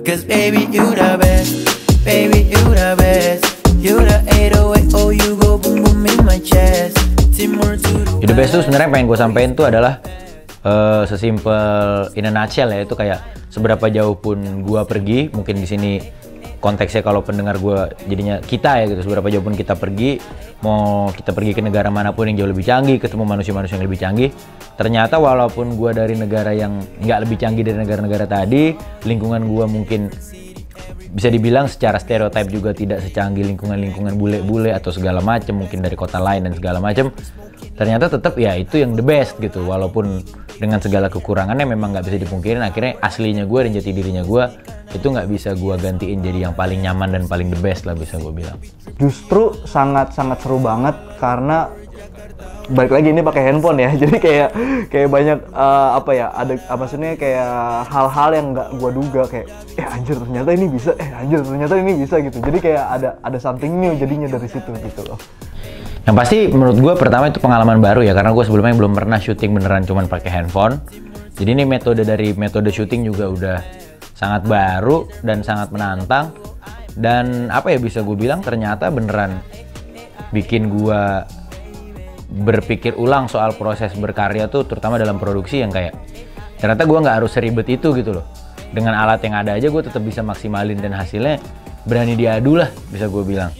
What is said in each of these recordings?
Cause baby you the best, baby you the best. You the 808, oh you go boom boom in my chest. Timur to The best tuh sebenarnya pengen gue sampein tuh adalah sesimpel in a nutshell ya, itu kayak seberapa jauh pun gue pergi, mungkin di sini konteksnya kalau pendengar gue jadinya kita ya gitu, seberapa jauh pun kita pergi, mau kita pergi ke negara manapun yang jauh lebih canggih, ketemu manusia-manusia yang lebih canggih, ternyata walaupun gue dari negara yang nggak lebih canggih dari negara-negara tadi, lingkungan gue mungkin bisa dibilang secara stereotip juga tidak secanggih lingkungan-lingkungan bule-bule atau segala macam, mungkin dari kota lain dan segala macam, ternyata tetap ya itu yang the best gitu, walaupun dengan segala kekurangannya memang nggak bisa dipungkirin, akhirnya aslinya gue dan jati dirinya gue itu nggak bisa gue gantiin jadi yang paling nyaman dan paling the best lah, bisa gue bilang. Justru sangat-sangat seru banget karena balik lagi ini pakai handphone ya, jadi kayak banyak apa ya, ada maksudnya kayak hal-hal yang nggak gue duga, kayak anjir ternyata ini bisa, anjir ternyata ini bisa gitu, jadi kayak ada something new jadinya dari situ gitu loh. Yang pasti menurut gue pertama itu pengalaman baru ya, karena gue sebelumnya belum pernah syuting beneran cuman pakai handphone. Jadi ini metode syuting juga udah sangat baru dan sangat menantang. Dan apa ya, bisa gue bilang ternyata beneran bikin gue berpikir ulang soal proses berkarya tuh, terutama dalam produksi yang kayak ternyata gue nggak harus seribet itu gitu loh. Dengan alat yang ada aja gue tetap bisa maksimalin dan hasilnya berani diadu lah, bisa gue bilang.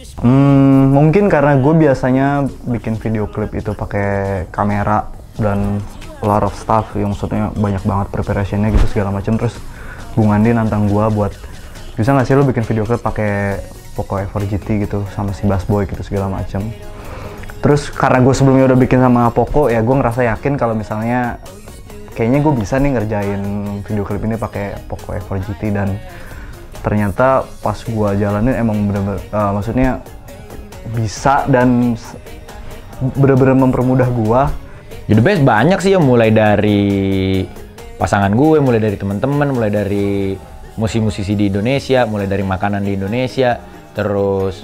Mungkin karena gue biasanya bikin video klip itu pakai kamera dan a lot of stuff, yang maksudnya banyak banget preparationnya gitu segala macam. Terus Bung Andi nantang gue buat, bisa nggak sih lo bikin video klip pakai Poco F4 GT gitu sama si Bass Boy gitu segala macam. Terus karena gue sebelumnya udah bikin sama Poco, ya gue ngerasa yakin kalau misalnya kayaknya gue bisa nih ngerjain video klip ini pakai Poco F4 GT, dan ternyata pas gue jalanin emang bener-bener maksudnya bisa dan bener-bener mempermudah gue. Jadi best banyak sih ya, mulai dari pasangan gue, mulai dari teman-teman, mulai dari musisi-musisi di Indonesia, mulai dari makanan di Indonesia, terus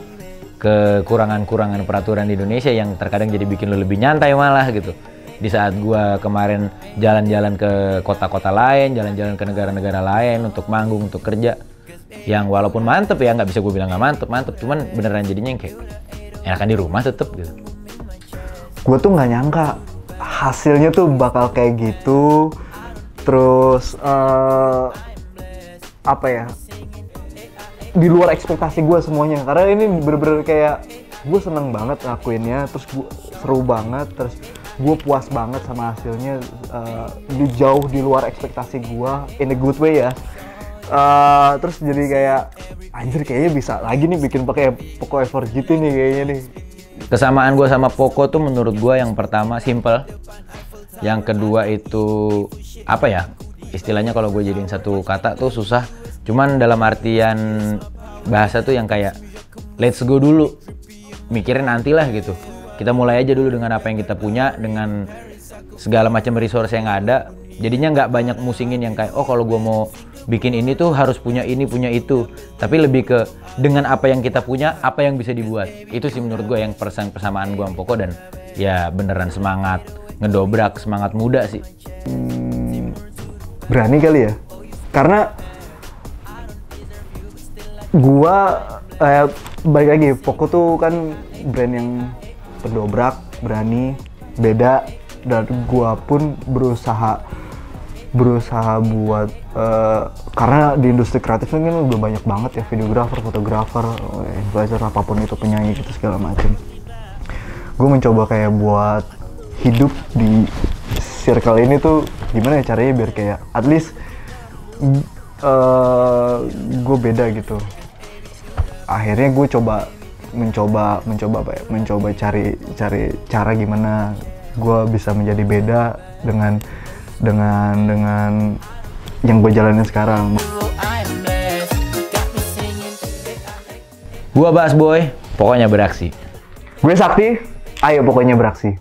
kekurangan-kurangan peraturan di Indonesia yang terkadang jadi bikin lo lebih nyantai malah gitu. Di saat gue kemarin jalan-jalan ke kota-kota lain, jalan-jalan ke negara-negara lain untuk manggung, untuk kerja, yang walaupun mantep ya, nggak bisa gue bilang nggak mantep, cuman beneran jadinya yang kayak enakan di rumah tetep gitu. Gue tuh nggak nyangka hasilnya tuh bakal kayak gitu. Terus apa ya, di luar ekspektasi gue semuanya, karena ini bener-bener kayak gue seneng banget ngelakuinnya, terus gue seru banget, terus gue puas banget sama hasilnya, jauh di luar ekspektasi gue, in a good way ya. Terus jadi kayak anjir kayaknya bisa lagi nih bikin pakai Poco F4 GT nih kayaknya nih. Kesamaan gue sama Poco tuh menurut gue yang pertama simple, yang kedua itu apa ya, istilahnya kalau gue jadiin satu kata tuh susah, cuman dalam artian bahasa tuh yang kayak let's go dulu, mikirin nanti lah gitu. Kita mulai aja dulu dengan apa yang kita punya, dengan segala macam resource yang ada. Jadinya nggak banyak musingin yang kayak oh kalau gue mau bikin ini tuh harus punya ini, punya itu. Tapi lebih ke dengan apa yang kita punya, apa yang bisa dibuat. Itu sih menurut gue yang persamaan gue sama Poco, dan ya beneran semangat ngedobrak, semangat muda sih. Berani kali ya, karena gua balik lagi, Poco tuh kan brand yang berdobrak, berani, beda, dan gua pun berusaha buat karena di industri kreatif ini kan udah banyak banget ya, videografer, fotografer, influencer, apapun itu, penyanyi gitu segala macam. Gue mencoba kayak buat hidup di circle ini tuh gimana ya caranya biar kayak at least gue beda gitu. Akhirnya gue mencoba cari cara gimana gue bisa menjadi beda dengan yang gue jalanin sekarang. Gua Bass Boy, pokoknya beraksi. Gue Sakti, ayo pokoknya beraksi.